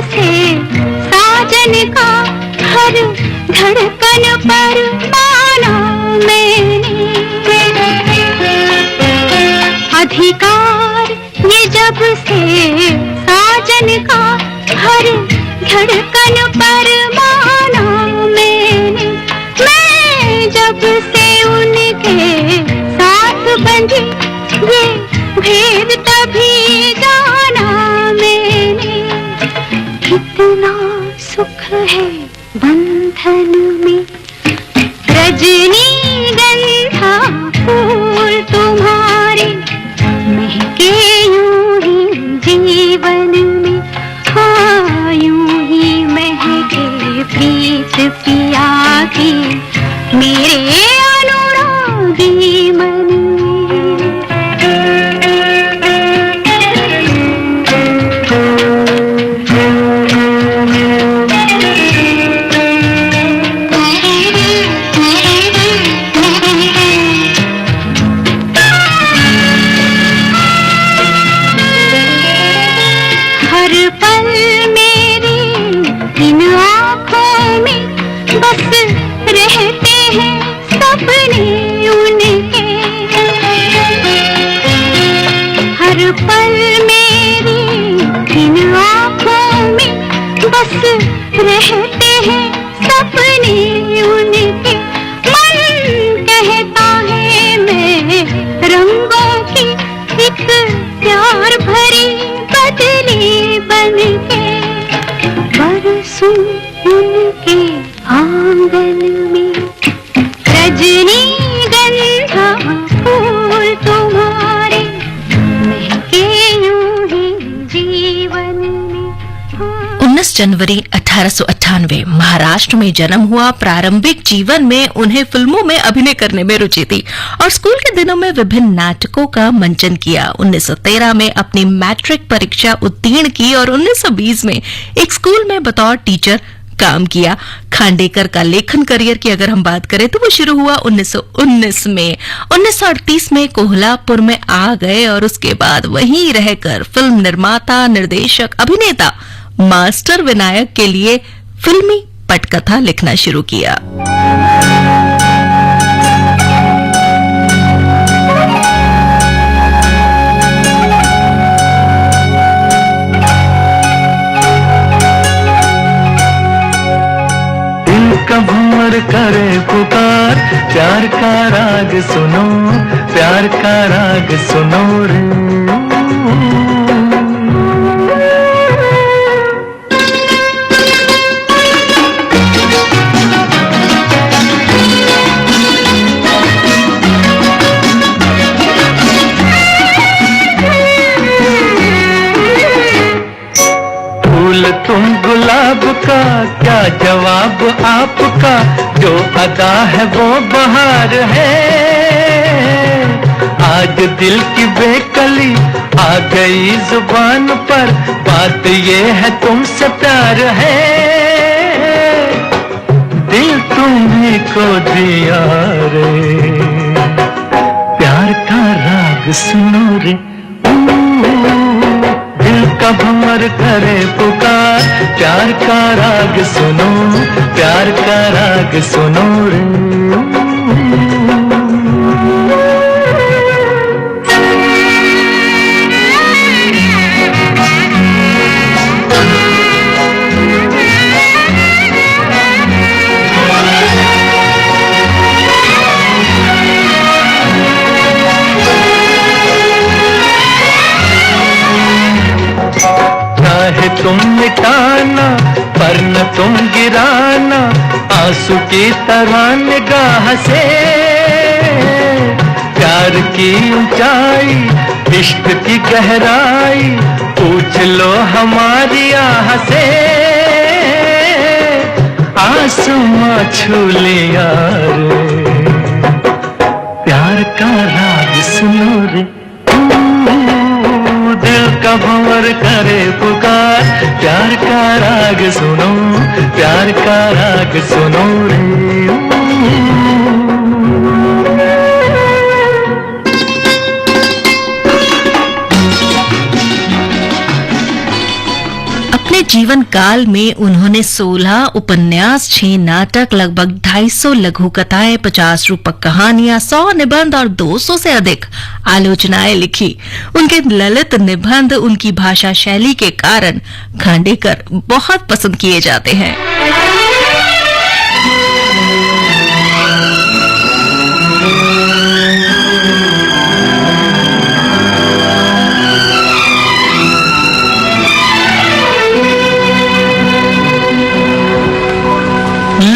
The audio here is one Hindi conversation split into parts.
से साजन का हर धड़कन पर माना मैंने अधिकार, ये जब से साजन का हर धड़कन पर माना मैंने। मैं जब से उनके साथ बंधी ये भेद तभी जाना मैंने। कितना सुख है बंधन में, रजनीगंधा फूल तुम्हारे महके यूं ही जीवन में। हाँ यूं ही महके प्रीत पिया की मेरे अनुरागी मन रहते हैं सपने उनके। मन कहता है मैं रंगों की एक प्यार भरी बदली बनके बरसूं उनके आंगन में। रजनीगंधा फूल तुम्हारे महके यूं ही जीवन में। 19 जनवरी 1898 महाराष्ट्र में जन्म हुआ। प्रारंभिक जीवन में उन्हें फिल्मों में अभिनय करने में रुचि थी और स्कूल के दिनों में विभिन्न नाटकों का मंचन किया। 1913 में अपनी मैट्रिक परीक्षा उत्तीर्ण की और 1920 में एक स्कूल में बतौर टीचर काम किया। खांडेकर का लेखन करियर की अगर हम बात करें तो वो शुरू हुआ 1919 में। 1938 में कोल्हापुर में आ गए और उसके बाद वहीं रहकर फिल्म निर्माता, निर्देशक, अभिनेता मास्टर विनायक के लिए फिल्मी पटकथा लिखना शुरू किया। दिल का भंवर करे पुकार, प्यार का राग सुनो, प्यार का राग सुनो रे। तुम गुलाब का क्या जवाब आपका, जो अदा है वो बहार है। आज दिल की बेकली आ गई जुबान पर, बात ये है तुमसे प्यार है। दिल तुम्ही को दिया रे, प्यार का राग सुनो रे। का भंवर करे पुकार, प्यार का राग सुनो, प्यार का राग सुनो रे। तुम मिटाना पर न तुम गिराना, आंसू की तरह निगाह से। प्यार की ऊंचाई, इश्क की गहराई, पूछ लो हमारी आह से। आसमां छू लिया रे, प्यार का राग सुनो रे। दिल का भंवर करे पुकार, प्यार का राग सुनो, प्यार का राग सुनो रे। जीवन काल में उन्होंने 16 उपन्यास, 6 नाटक, लगभग 250 लघु कथाएं, 50 रूपक कहानियां, 100 निबंध और 200 से अधिक आलोचनाएं लिखी। उनके ललित निबंध उनकी भाषा शैली के कारण खांडेकर बहुत पसंद किए जाते हैं।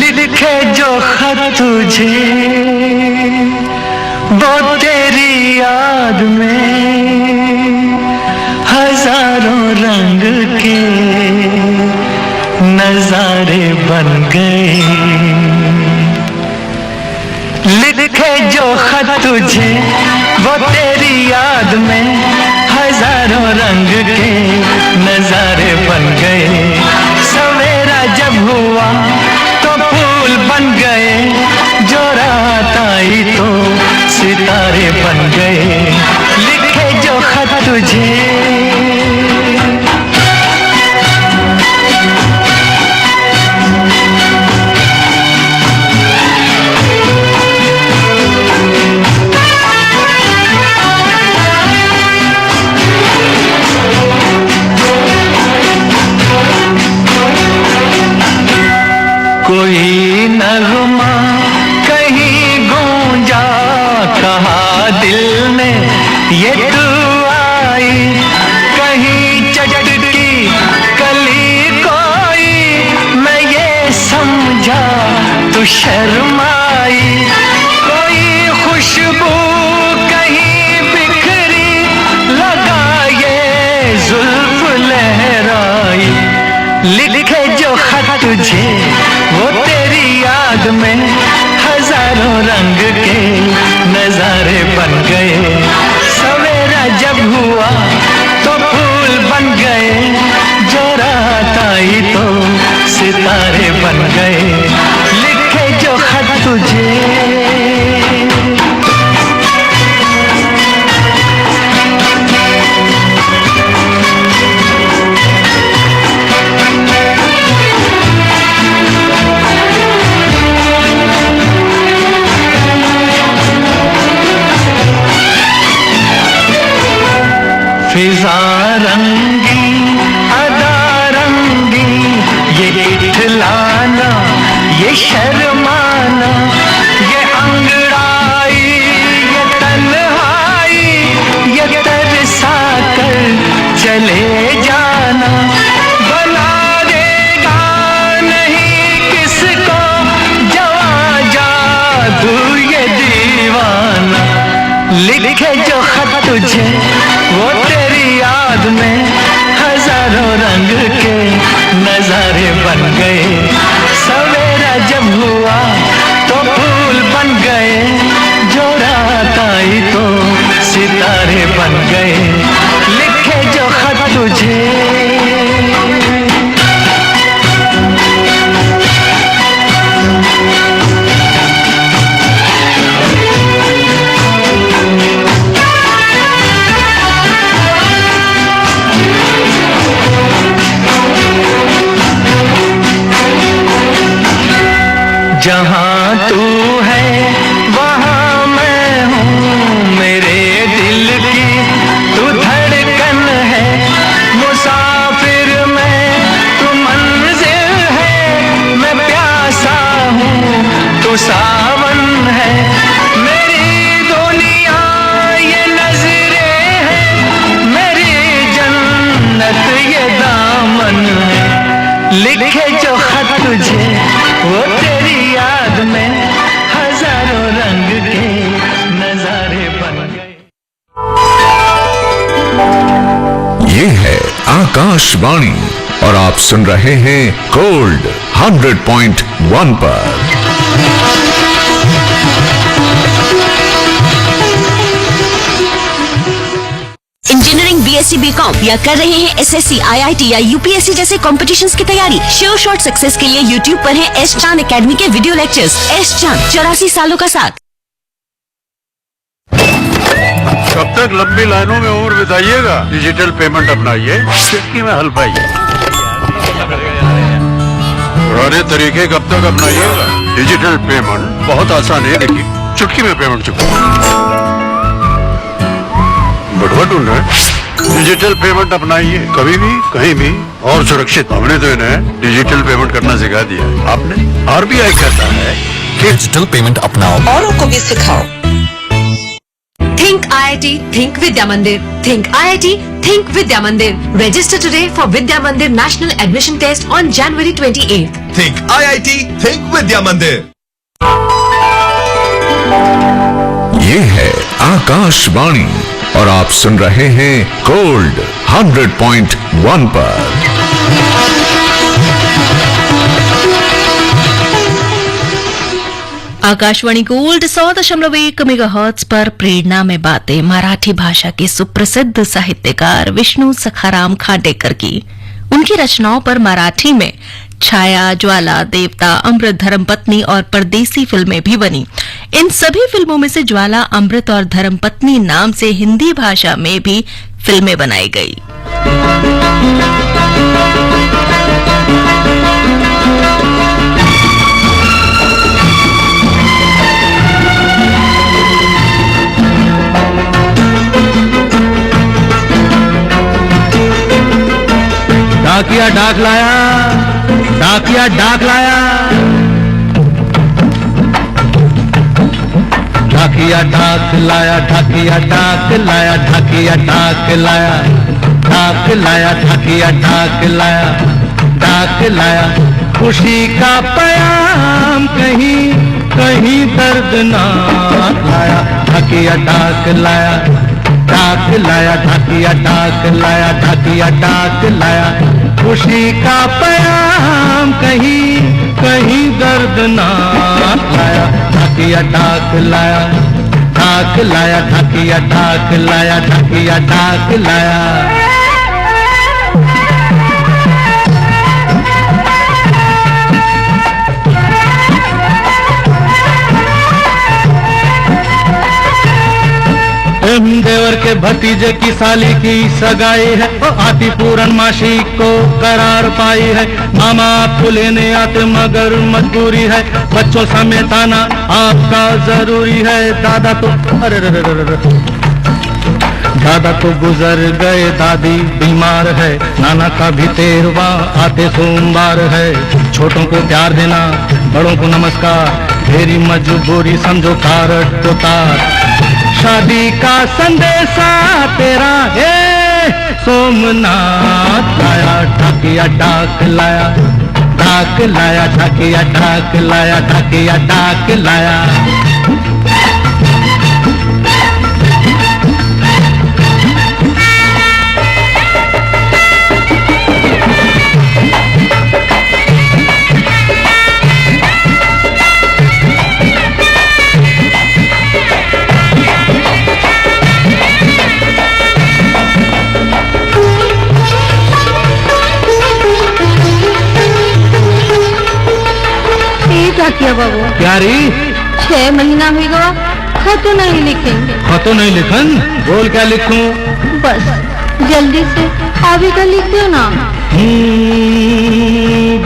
लिखे जो खत तुझे वो तेरी याद में हजारों रंग के नजारे बन गए। लिखे जो खत तुझे वो तेरी याद में हजारों रंग के नजारे बन गए। सवेरा जब हुआ तो फूल बन गए, जो रात आई तो सितारे बन गए। लिखे जो खत तुझे कोई नगमा कहीं गूंजा, कहा दिल ने ये तू आई। कहीं चटकी कली कोई मैं ये समझा तू शर्माई। कोई खुशबू कहीं बिखरी, लगा ये जुल्फ लहराई। लिखे जो खत तुझे वो तेरी याद में हजारों रंग के नजारे बन गए। सवेरा जब हुआ तो फूल बन गए, जो रात आई तो सितारे बन गए। लिखे जो खत तुझे फिजा रंगी अदा रंगी, ये इठलाना ये शर्माना, ये अंगड़ाई ये तन्हाई, ये तरसा कर चले जाना। बना देगा नहीं किसको जवां जादू ये दीवाना। लिखे जो खत तुझे वो तेरी याद में हजारों रंग के नजारे बन गए। सवेरा जब हुआ तो फूल बन गए, जो रात आई तो सितारे बन गए। लिखे जो खत तुझे जहाँ तू है वहाँ मैं हूँ, मेरे दिल की तू धड़कन है। मुसाफिर मैं तू मंजिल है, मैं प्यासा हूँ तू सावन है। मेरी दुनिया ये नजरें हैं, मेरी जन्नत ये दामन है। लिखे जो खत तुझे वो तेरी याद में हजारों रंग के नजारे बन गए। ये है आकाशवाणी और आप सुन रहे हैं गोल्ड 100.1 पर। इंजीनियरिंग, बीएससी, बीकॉम या कर रहे हैं एसएससी, आईआईटी या यूपीएससी जैसे कॉम्पिटिशंस की तैयारी? श्योर शॉट सक्सेस के लिए यूट्यूब पर है एस चांद एकेडमी के वीडियो लेक्चर्स। एस चांद, 84 सालों का साथ। कब तक लंबी लाइनों में उम्र बिताइएगा? डिजिटल पेमेंट अपनाइए, चुटकी में हल पाइए। पुराने तरीके कब तक अपनाइएगा? डिजिटल पेमेंट बहुत आसान है, देखिए चुटकी में पेमेंट चुका। बटुआ ढूंढ रहे? डिजिटल पेमेंट अपनाइए, कभी भी कहीं भी और सुरक्षित। हमने तो इन्हें डिजिटल पेमेंट करना सिखा दिया। आपने? RBI कहता है कि डिजिटल पेमेंट अपनाओ, औरों को भी सिखाओ। Think IIT, Think Vidya Mandir. Think IIT, Think Vidya Mandir. Register today for Vidya Mandir National Admission Test on January 28th. Think IIT, think Vidya Mandir. ये है आकाशवाणी और आप सुन रहे हैं गोल्ड 100.1 पर। आकाशवाणी गोल्ड 100.1 मेगाहर्ट्ज पर प्रेरणा में बातें मराठी भाषा के सुप्रसिद्ध साहित्यकार विष्णु सखाराम खांडेकर की। उनकी रचनाओं पर मराठी में छाया, ज्वाला, देवता, अमृत, धर्मपत्नी और परदेसी फिल्में भी बनी। इन सभी फिल्मों में से ज्वाला, अमृत और धर्मपत्नी नाम से हिंदी भाषा में भी फिल्में बनाई गई। डाकिया डाक लाया, डाकिया डाक लाया, डाकिया डाक लाया, डाकिया डाक लाया, डाकिया डाक लाया, डाक लाया, डाकिया डाक लाया, डाक लाया। खुशी का पयाम कहीं कहीं दर्दनाक लाया, डाकिया डाक लाया, डाक लाया, डाकिया डाक लाया, डाकिया डाक लाया। खुशी का पयाम कहीं कहीं दर्दनाक लाया, डाकिया डाक लाया, डाक लाया, डाकिया डाक लाया, डाकिया डाक लाया। देवर के भतीजे की साली की सगाई है, आती पूर्णमासी को करार पाई है। मामा आपको लेने आते मगर मजबूरी है, बच्चों समेत आना आपका जरूरी है। दादा तो दादा तो गुजर गए, दादी बीमार है, नाना का भी 13वां आते सोमवार है। छोटों को प्यार देना, बड़ों को नमस्कार, मेरी मजबूरी समझो कारट तो तार। शादी का संदेशा तेरा है सोमनाथ लाया, डाकिया डाक लाया, डाक लाया, डाकिया डाक लाया, डाकिया डाक लाया। क्या किया बाबू? क्या री? 6 महीना हुई गवा, खत नहीं लिखेंगे। खतो नहीं लिखन, बोल क्या लिखूं? बस जल्दी से अभी का लिख दो ना।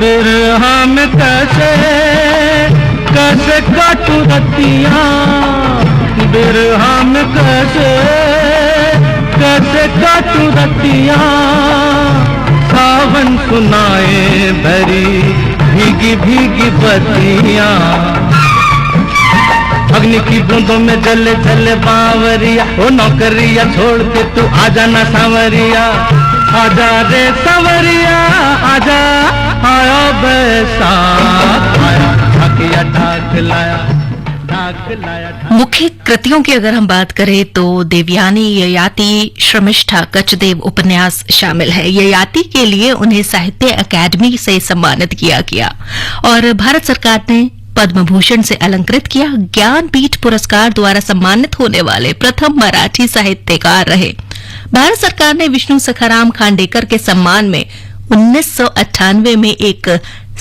बिरहा में कैसे कैसे काटू रतिया, बिरहा में कैसे कैसे काटू रतिया। सावन सुनाए भरी भीगी भीगी बत्तियां, अग्नि की बूंदों में जले जले बावरिया। ओ नौकरिया छोड़ के तू आजा ना सांवरिया, आजा रे सांवरिया आजा। आया बैसाख आया, ढाकिया ढाक लाया, ढाक लाया। मुख्य कृतियों की अगर हम बात करें तो देवयानी, ययाति, श्रमिष्ठा, कचदेव उपन्यास शामिल है। ययाति के लिए उन्हें साहित्य अकादमी से सम्मानित किया गया और भारत सरकार ने पद्म भूषण से अलंकृत किया। ज्ञानपीठ पुरस्कार द्वारा सम्मानित होने वाले प्रथम मराठी साहित्यकार रहे। भारत सरकार ने विष्णु सखाराम खांडेकर के सम्मान में 1998 में एक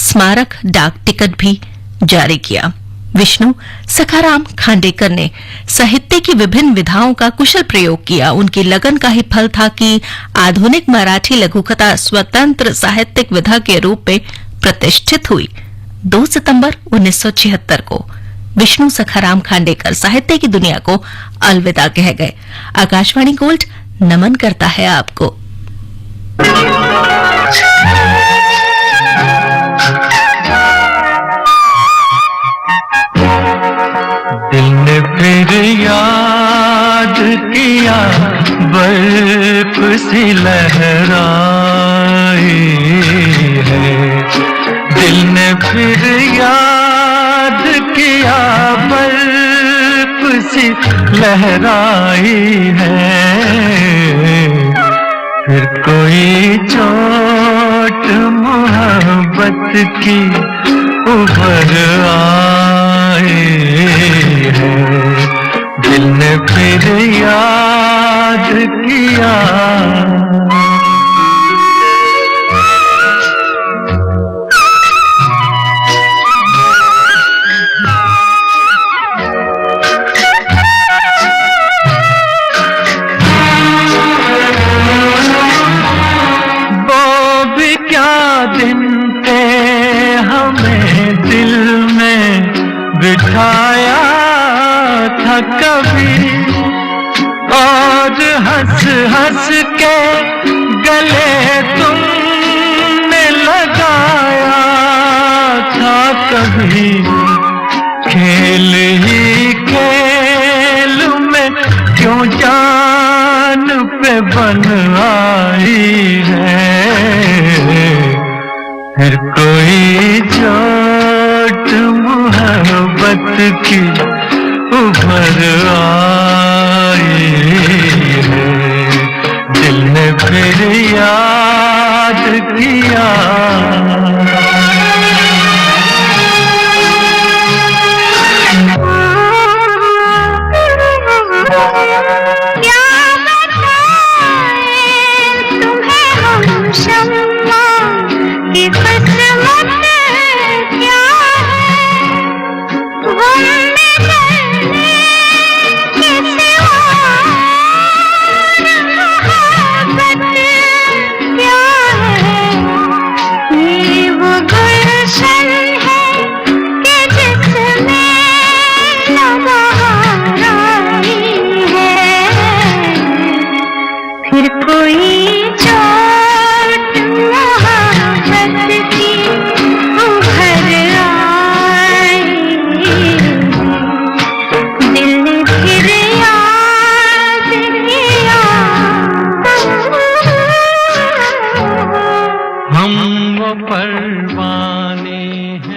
स्मारक डाक टिकट भी जारी किया। विष्णु सखाराम खांडेकर ने साहित्य की विभिन्न विधाओं का कुशल प्रयोग किया। उनकी लगन का ही फल था कि आधुनिक मराठी लघुकथा स्वतंत्र साहित्यिक विधा के रूप में प्रतिष्ठित हुई 2 सितंबर 1976 को विष्णु सखाराम खांडेकर साहित्य की दुनिया को अलविदा कह गए। आकाशवाणी गोल्ड नमन करता है आपको। दिल ने फिर याद किया, बर्फ सी लहराई है। दिल ने फिर याद किया, बर्फ सी लहराई है। फिर कोई चोट मोहब्बत की उभर आई है। दिल ने फिर याद किया। वो भी क्या दिन थे, हमें दिल में बिठाया था कभी, और हंस हंस के गले तुमने लगाया था कभी। खेल ही खेल में क्यों जान पे बन आई है। फिर कोई चोट मोहब्बत की उभर आई है। दिल ने फिर याद किया। हम वो परवाने हैं